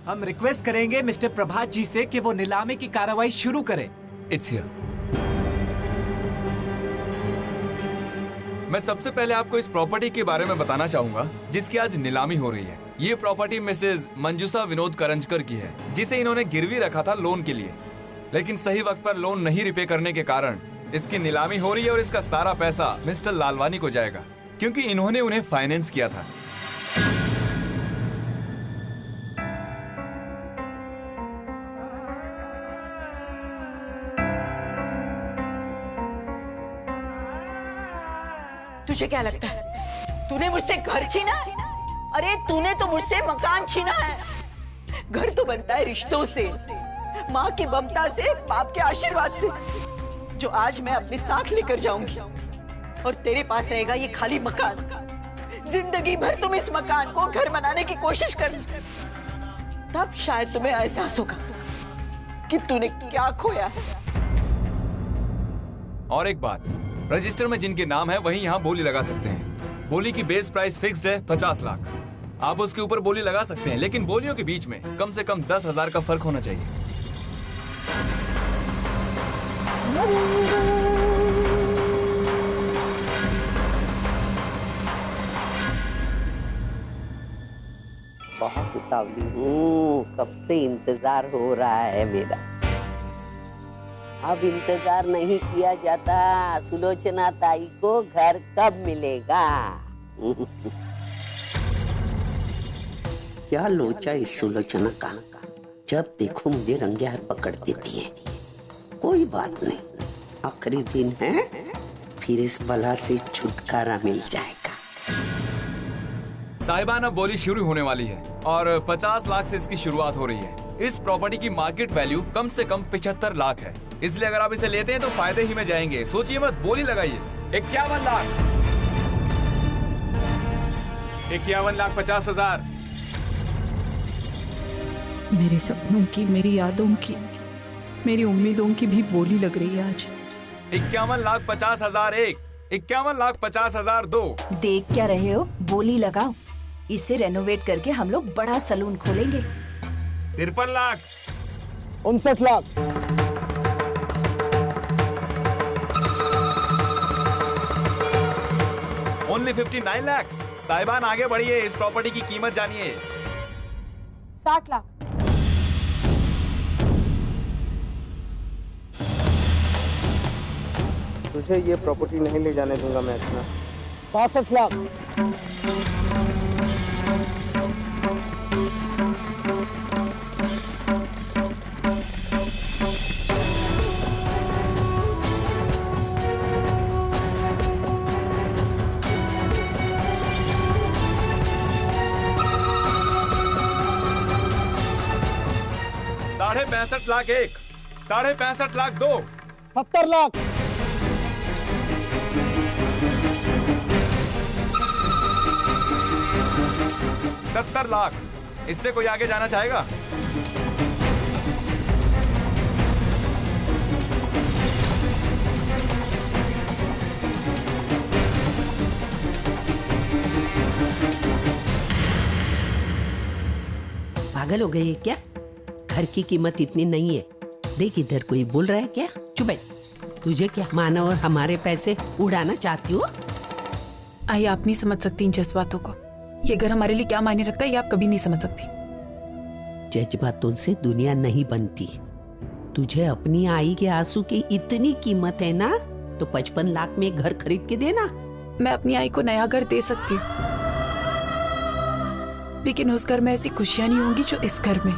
हम रिक्वेस्ट करेंगे मिस्टर प्रभात जी से कि वो नीलामी की कार्रवाई शुरू करें। It's here. मैं सबसे पहले आपको इस प्रॉपर्टी के बारे में बताना चाहूंगा जिसकी आज नीलामी हो रही है। ये प्रॉपर्टी मिसेज मंजूषा विनोद करंजकर की है, जिसे इन्होंने गिरवी रखा था लोन के लिए, लेकिन सही वक्त पर लोन नहीं रिपे करने के कारण इसकी नीलामी हो रही है और इसका सारा पैसा मिस्टर लालवानी को जाएगा, क्योंकि इन्होंने उन्हें फाइनेंस किया था। तुझे क्या लगता है तूने मुझसे घर छीना? अरे तूने तो मुझसे मकान छीना है। घर तो बनता है रिश्तों से, माँ की ममता से, बाप के आशीर्वाद से, जो आज मैं अपने साथ लेकर जाऊंगी। और तेरे पास रहेगा ये खाली मकान। जिंदगी भर तुम इस मकान को घर बनाने की कोशिश कर, तब शायद तुम्हें एहसास होगा कि तूने क्या खोया है। और एक बात, रजिस्टर में जिनके नाम है वही यहाँ बोली लगा सकते हैं। बोली की बेस प्राइस फिक्स्ड है 50 लाख। आप उसके ऊपर बोली लगा सकते हैं, लेकिन बोलियों के बीच में कम से कम 10,000 का फर्क होना चाहिए। बहुत उतावली हूँ, कब से इंतजार हो रहा है मेरा। अब इंतजार नहीं किया जाता। सुलोचना ताई को घर कब मिलेगा? क्या लोचा इस सुलोचना का, जब देखो मुझे रंगे हाथ पकड़ देती है। कोई बात नहीं, आखिरी दिन है, फिर इस बला से छुटकारा मिल जाएगा। साहिबान, अब बोली शुरू होने वाली है और 50 लाख से इसकी शुरुआत हो रही है। इस प्रॉपर्टी की मार्केट वैल्यू कम से कम 75 लाख है, इसलिए अगर आप इसे लेते हैं तो फायदे ही में जाएंगे। सोचिए मत, बोली लगाइए। 51 लाख, 51,50,000। मेरे सपनों की, मेरी यादों की, मेरी उम्मीदों की भी बोली लग रही है आज। 51,50,000 एक, 51,50,000 दो। देख क्या रहे हो, बोली लगाओ। इसे रेनोवेट करके हम लोग बड़ा सलून खोलेंगे। 53 लाख, 59 लाख, ओनली 59 लाख। साहिबान आगे बढ़िए, इस प्रॉपर्टी की कीमत जानिए। 60 लाख, तुझे ये प्रॉपर्टी नहीं ले जाने दूंगा मैं इतना। 62 लाख, 65 लाख एक, 65 लाख दो। 70 लाख, 70 लाख। इससे कोई आगे जाना चाहेगा? पागल हो गई है क्या? घर की कीमत इतनी नहीं है। देख इधर कोई बोल रहा है क्या? चुप है। तुझे क्या माना और हमारे पैसे उड़ाना चाहती हो? आई, आप नहीं समझ सकती इन जज्बातों को। ये घर हमारे लिए क्या मायने रखता है ये आप कभी नहीं समझ सकती। जज्बातों से दुनिया नहीं बनती। तुझे अपनी आई के आंसू की इतनी कीमत है ना, तो 55 लाख में घर खरीद के देना। मैं अपनी आई को नया घर दे सकती हूँ, लेकिन उस घर में ऐसी खुशियां नहीं होंगी जो इस घर में।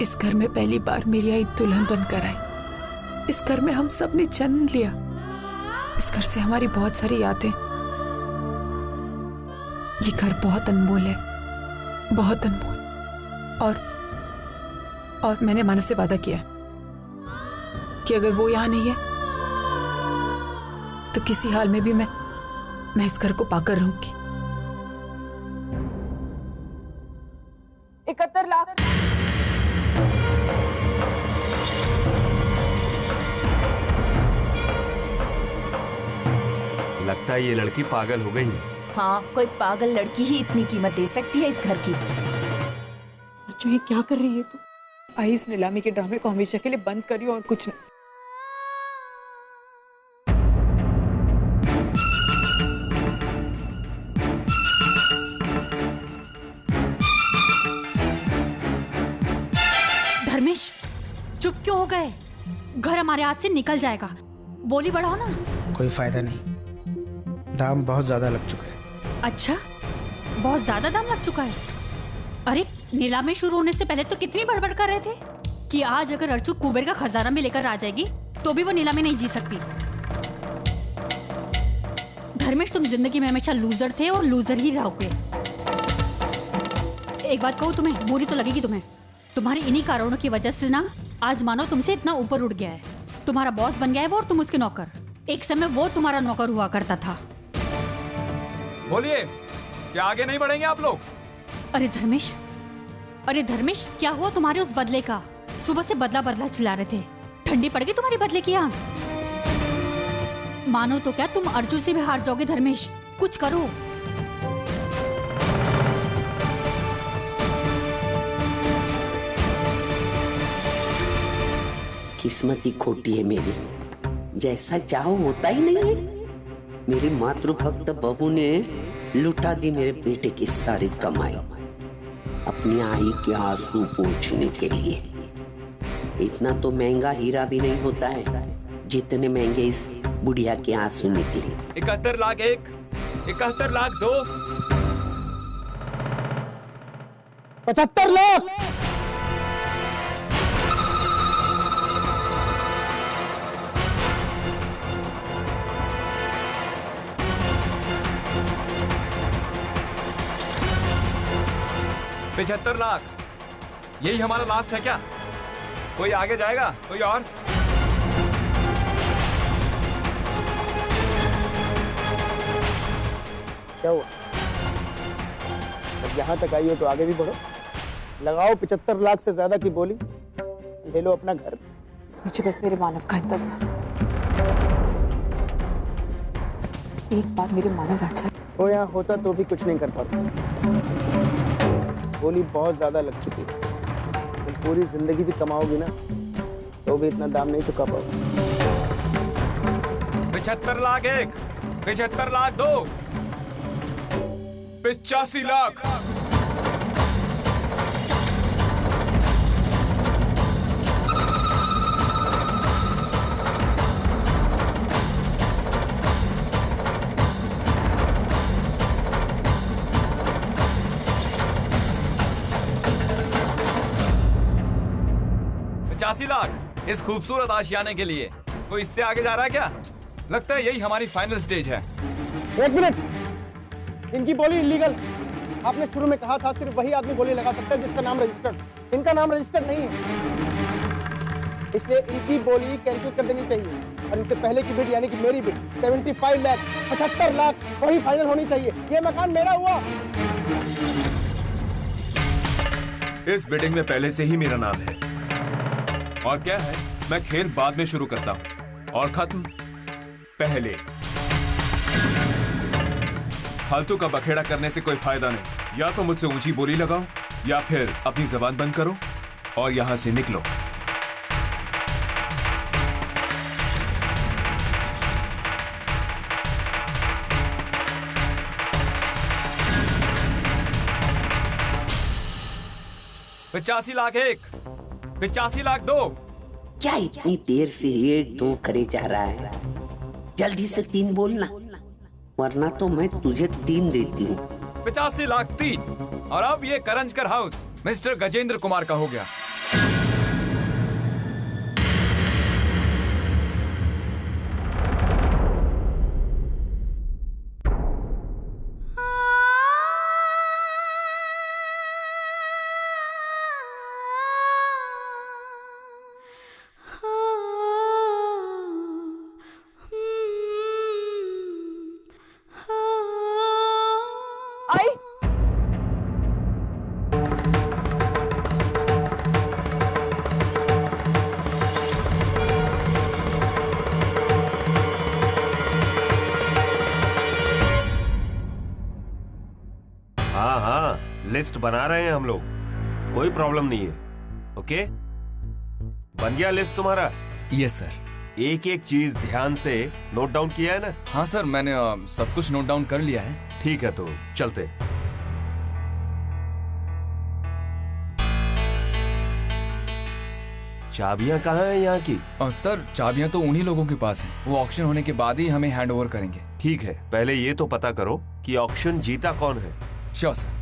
इस घर में पहली बार मेरी आई दुल्हन बनकर आई। इस घर में हम सब ने जन्म लिया। इस घर से हमारी बहुत सारी यादें। ये घर बहुत अनमोल है, बहुत अनमोल। और मैंने मानव से वादा किया कि अगर वो यहाँ नहीं है तो किसी हाल में भी मैं इस घर को पाकर रहूंगी। 71 लाख, लगता है ये लड़की पागल हो गई है। हाँ, कोई पागल लड़की ही इतनी कीमत दे सकती है इस घर की। जो ये क्या कर रही है तू? आई इस नीलामी के ड्रामे को हमेशा के लिए बंद करियो और कुछ नहीं। धर्मेश, चुप क्यों हो गए? घर हमारे हाथ से निकल जाएगा। बोली बढ़ाओ ना। कोई फायदा नहीं, दाम बहुत ज्यादा लग चुका है। अच्छा, बहुत ज्यादा दाम लग चुका है? अरे नीलामी शुरू होने से पहले तो कितनी बड़बड़ कर रहे थे कि आज अगर अर्चू कुबेर का खजाना भी लेकर आ जाएगी तो भी वो नीलामी नहीं जीत सकती। धर्मेश, तुम जिंदगी में हमेशा लूजर थे और लूजर ही रहोगे। एक बात कहूँ तुम्हें, बुरी तो लगेगी तुम्हें। तुम्हारी इन्हीं कारणों की वजह से ना आज मानो तुमसे इतना ऊपर उठ गया है। तुम्हारा बॉस बन गया है वो और तुम उसके नौकर। एक समय वो तुम्हारा नौकर हुआ करता था। बोलिए, क्या आगे नहीं बढ़ेंगे आप लोग? अरे धर्मेश, क्या हुआ तुम्हारे उस बदले का? सुबह से बदला बदला चिल्ला रहे थे। ठंडी पड़ गई तुम्हारी बदले की आंख? मानो तो क्या तुम अर्जु से भी हार जाओगे। धर्मेश, कुछ करो। किस्मत ही खोटी है मेरी, जैसा चाहो होता ही नहीं है। मेरी मातृभक्त बहू ने लुटा दी मेरे बेटे की सारी कमाई अपनी आई के आंसू पोंछने के लिए। इतना तो महंगा हीरा भी नहीं होता है जितने महंगे इस बुढ़िया के आंसू निकले। 71 लाख 1, 71 लाख 2, 75 लाख। $75 लाख। यही हमारा लास्ट है क्या? कोई आगे जाएगा? कोई और? क्या हुआ? अब यहाँ तक आई हो तो आगे भी बढ़ो। लगाओ 75 लाख से ज्यादा की बोली, ले लो अपना घर। मुझे बस मेरे मानव का इंतजार। एक बार मेरे मानव अच्छा है। वो यहाँ होता तो भी कुछ नहीं कर पाता। बोली बहुत ज्यादा लग चुकी है। तुम पूरी जिंदगी भी कमाओगी ना तो भी इतना दाम नहीं चुका पाओगे। 75 लाख 1, 75 लाख 2, 85 लाख। लाख इस खूबसूरत आशियाने के लिए। कोई इससे आगे जा रहा है क्या? लगता है यही हमारी फाइनल स्टेज है। एक मिनट, इनकी बोली इलीगल। आपने शुरू में कहा था सिर्फ वही आदमी बोली लगा सकता है जिसका नाम रजिस्टर्ड। इनका नाम रजिस्टर्ड नहीं है, इसलिए इनकी बोली कैंसिल कर देनी चाहिए और इनसे पहले की बिड यानी कि मेरी बिड 75 लाख 75 लाख वही फाइनल होनी चाहिए। ये मकान मेरा हुआ। इस बिडिंग में पहले से ही मेरा नाम है। और क्या है, मैं खेल बाद में शुरू करता हूं और खत्म पहले। फालतू का बखेड़ा करने से कोई फायदा नहीं। या तो मुझसे ऊंची बोली लगाओ या फिर अपनी जबान बंद करो और यहां से निकलो। $85 लाख 1, 85 लाख 2। क्या इतनी देर से 1 2 करे जा रहा है? जल्दी से 3 बोलना, वरना तो मैं तुझे 3 देती हूँ। 85 लाख 3। और अब ये करंजकर हाउस मिस्टर गजेंद्र कुमार का हो गया। हाँ हाँ, लिस्ट बना रहे हैं हम लोग। कोई प्रॉब्लम नहीं है। ओके, बन गया लिस्ट तुम्हारा? Yes sir. एक एक चीज ध्यान से नोट डाउन किया है ना? हाँ सर, मैंने सब कुछ नोट डाउन कर लिया है। ठीक है, तो चलते। चाबियां कहाँ हैं यहाँ की? सर चाबियां तो उन्हीं लोगों के पास हैं। वो ऑक्शन होने के बाद ही हमें हैंड ओवर करेंगे। ठीक है, पहले ये तो पता करो कि ऑक्शन जीता कौन है। Sure sir.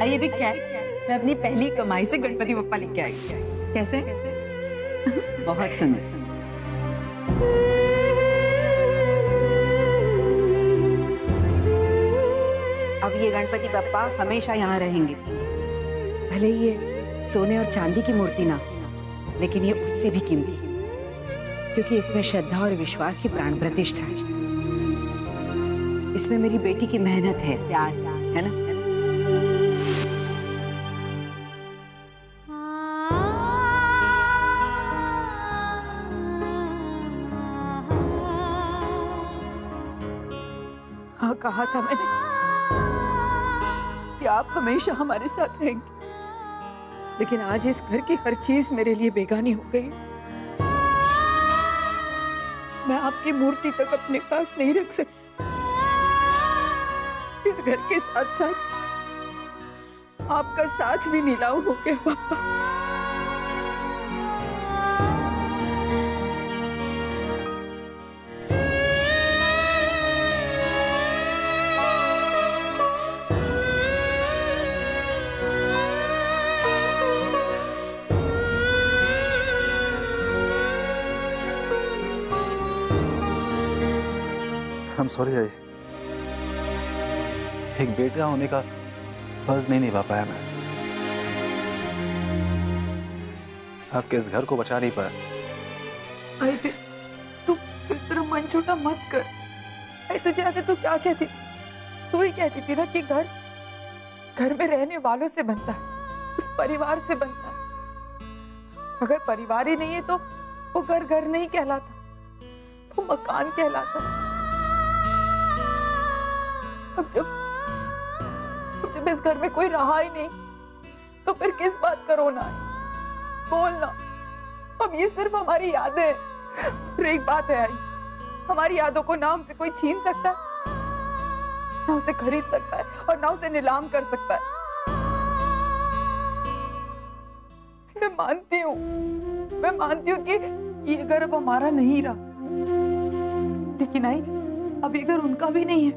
ये देख क्या है, मैं अपनी पहली कमाई से गणपति बप्पा लेके आई। कैसे? बहुत सुंदर। अब ये गणपति बप्पा हमेशा यहाँ रहेंगे। भले ये सोने और चांदी की मूर्ति ना, लेकिन ये उससे भी कीमती, क्योंकि इसमें श्रद्धा और विश्वास की प्राण प्रतिष्ठा है। इसमें मेरी बेटी की मेहनत है, प्यार है ना। हाँ, कहा था मैंने कि आप हमेशा हमारे साथ रहेंगे, लेकिन आज इस घर की हर चीज मेरे लिए बेगानी हो गई। मैं आपकी मूर्ति तक अपने पास नहीं रख सकती। इस घर के साथ साथ आपका साथ भी नीलाम हो गया पापा। I'm sorry, एक बेटा होने का फर्ज नहीं निभा पाया मैं। आपके इस घर को बचा नहीं पाया। आई तू इस तरह मन छोटा मत कर। आई तुझे आते तू क्या कहती? तू ही कहती थी ना कि घर में रहने वालों से बनता है, उस परिवार से बनता है। अगर परिवार ही नहीं है तो वो घर नहीं कहलाता, वो मकान कहलाता। अब जब इस घर में कोई रहा ही नहीं तो फिर किस बात का रोना है? बोलना। अब ये सिर्फ हमारी यादें हैं। और एक बात है आई, हमारी यादों को ना हमसे कोई छीन सकता है, ना उसे खरीद सकता है और ना उसे नीलाम कर सकता है। मैं मानती हूँ कि ये घर अब हमारा नहीं रहा, लेकिन आई अब ये घर उनका भी नहीं है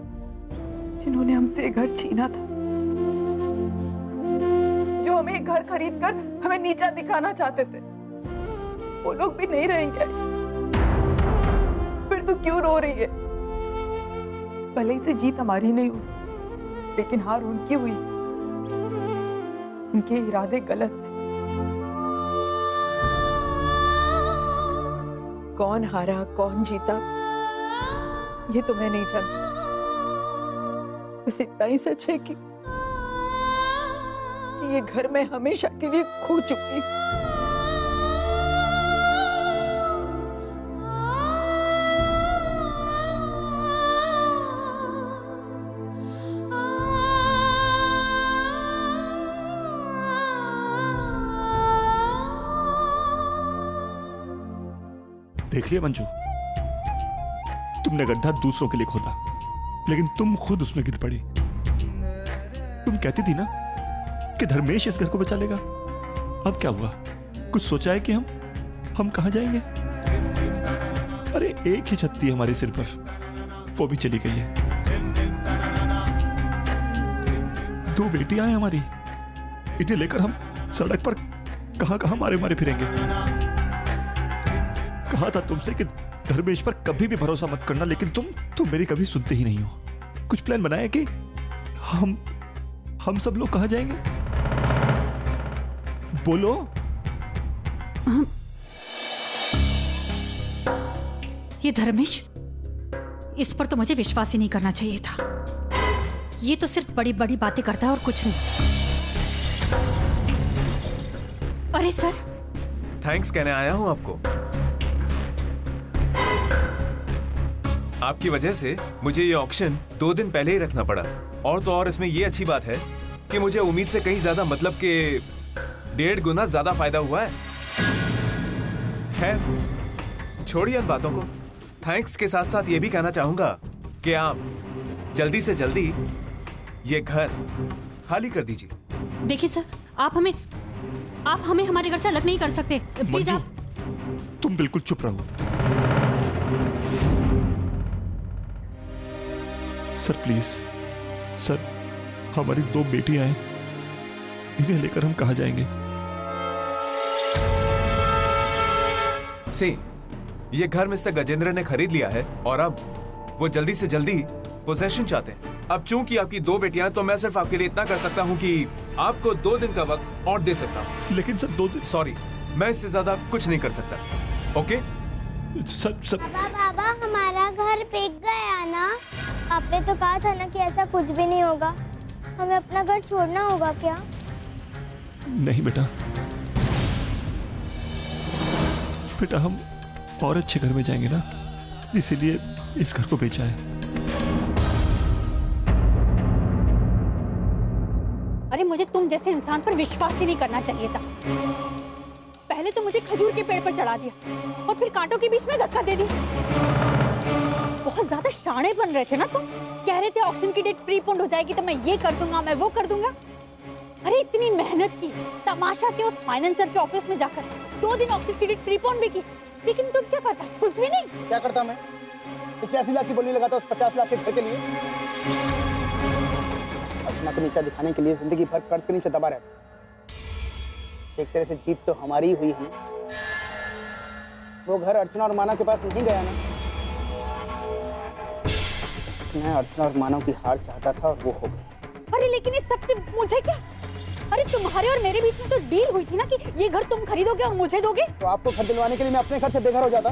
जिन्होंने हमसे ये घर छीना था, जो हमें एक घर खरीद कर हमें नीचा दिखाना चाहते थे। वो लोग भी नहीं रहेंगे। फिर तू क्यों रो रही है? भले ही से जीत हमारी नहीं हुई, लेकिन हार उनकी हुई। उनके इरादे गलत थे। कौन हारा कौन जीता ये तो मैं नहीं जानती, बस इतना ही सच है कि ये घर मैं हमेशा के लिए खो चुकी। देख लिया मंजू, तुमने गड्ढा दूसरों के लिए खोदा, लेकिन तुम खुद उसमें गिर पड़ी। तुम कहती थी ना कि धर्मेश इस घर को बचा लेगा। अब क्या हुआ? कुछ सोचा है कि हम कहां जाएंगे? अरे एक ही छत थी हमारे सिर पर, वो भी चली गई है। 2 बेटियां हैं हमारी, इन्हें लेकर हम सड़क पर कहां मारे मारे फिरेंगे। कहा था तुमसे कि धर्मेश पर कभी भी भरोसा मत करना, लेकिन तुम मेरी कभी सुनते ही नहीं हो। कुछ प्लान बनाया कि हम सब लोग कहां जाएंगे? बोलो। ये धर्मेश, इस पर तो मुझे विश्वास ही नहीं करना चाहिए था। ये तो सिर्फ बड़ी बड़ी बातें करता है और कुछ नहीं। अरे सर, थैंक्स कहने आया हूं आपको। आपकी वजह से मुझे ये ऑक्शन 2 दिन पहले ही रखना पड़ा, और तो और इसमें ये अच्छी बात है कि मुझे उम्मीद से कहीं ज्यादा, मतलब के 1.5 गुना ज्यादा फायदा हुआ है। छोड़िए इन बातों को। थैंक्स के साथ साथ ये भी कहना चाहूंगा कि आप जल्दी से जल्दी ये घर खाली कर दीजिए। देखिए सर, आप हमें हमारे घर से अलग नहीं कर सकते। प्लीज आप। तुम बिल्कुल चुप रहो। सर प्लीज, सर हमारी 2 बेटियां हैं, इन्हें लेकर हम कहां जाएंगे? ये घर मिस्टर गजेंद्र ने खरीद लिया है और अब वो जल्दी से जल्दी पोजेशन चाहते हैं। अब चूंकि आपकी 2 बेटियां हैं, तो मैं सिर्फ आपके लिए इतना कर सकता हूं कि आपको 2 दिन का वक्त और दे सकता हूं। लेकिन सर 2 दिन, सॉरी, मैं इससे ज्यादा कुछ नहीं कर सकता। Okay sir. बाबा हमारा घर बिक गया ना। आपने तो कहा था ना कि ऐसा कुछ भी नहीं होगा। हमें अपना घर छोड़ना होगा क्या? नहीं बेटा, हम और अच्छे घर में जाएंगे ना, इसीलिए इस घर को बेचा है। अरे मुझे तुम जैसे इंसान पर विश्वास ही नहीं करना चाहिए था। पहले तो मुझे खजूर के पेड़ पर चढ़ा दिया और फिर कांटों के बीच में धक्का दे दिया। बहुत ज्यादा शाणे बन रहे थे ना तुम। कह रहे थे ऑक्शन की डेट प्रीपोन्ड हो जाएगी तो मैं ये कर दूंगा, मैं वो कर दूंगा। अरे इतनी मेहनत की, तमाशा के उस फाइनेंसर के ऑफिस में जाकर 2 दिन ऑक्शन की डेट प्रीपोन्ड भी की, लेकिन तुम क्या करता? कुछ भी नहीं। क्या करता मैं? 85 लाख की बोली लगाता उस 50 लाख के घर के लिए। अर्चना को नीचा दिखाने के लिए जिंदगी भर कर्ज के नीचे दबा रहता। एक तरह से जीत तो हमारी हुई है। वो घर अर्चना और मानव के पास नहीं गया ना। मैं अर्चना और मानव की हार चाहता था और वो हो गई। अरे लेकिन इस सबसे मुझे क्या? अरे तुम्हारे और मेरे बीच में तो डील हुई थी ना कि ये घर तुम खरीदोगे और मुझे दोगे। तो आपको घर दिलवाने के लिए मैं अपने घर से बेघर हो जाता।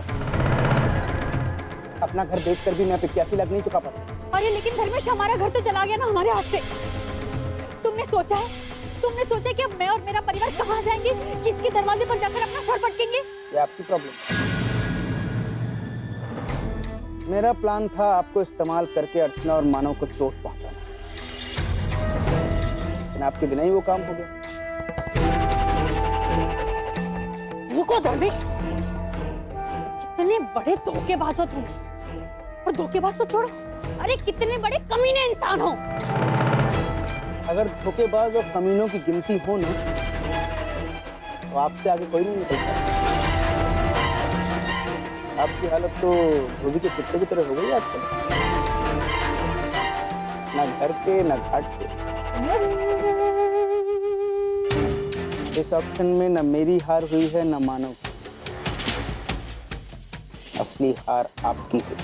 अपना घर बेचकर भी मैं 85 लाख नहीं चुका पाता। अरे लेकिन धर्मेश, हमारा घर तो चला गया ना हमारे हाथ से। तुमने सोचा कि अब मैं और मेरा परिवार कहाँ जाएंगे? किसके दरवाजे पर जाकर अपना सर पटकेंगे? ये आपकी प्रॉब्लम। मेरा प्लान था आपको इस्तेमाल करके अर्चना और मानव को चोट पहुंचाना, लेकिन आपके बिना ही वो काम हो गया। रुको धर्मेश, कितने बड़े धोखेबाज हो तुम। और धोखेबाज तो छोड़ो, अरे कितने बड़े कमीने इंसान हो। अगर धोखेबाज और कमीनों की गिनती हो ना, तो आपसे आगे कोई नहीं निकलता। आपकी हालत तो धोबी के कुत्ते की तरह हो गई आजकल। ना घर के ना घाट के। इस ऑप्शन में न मेरी हार हुई है न मानव की। असली हार आपकी हुई।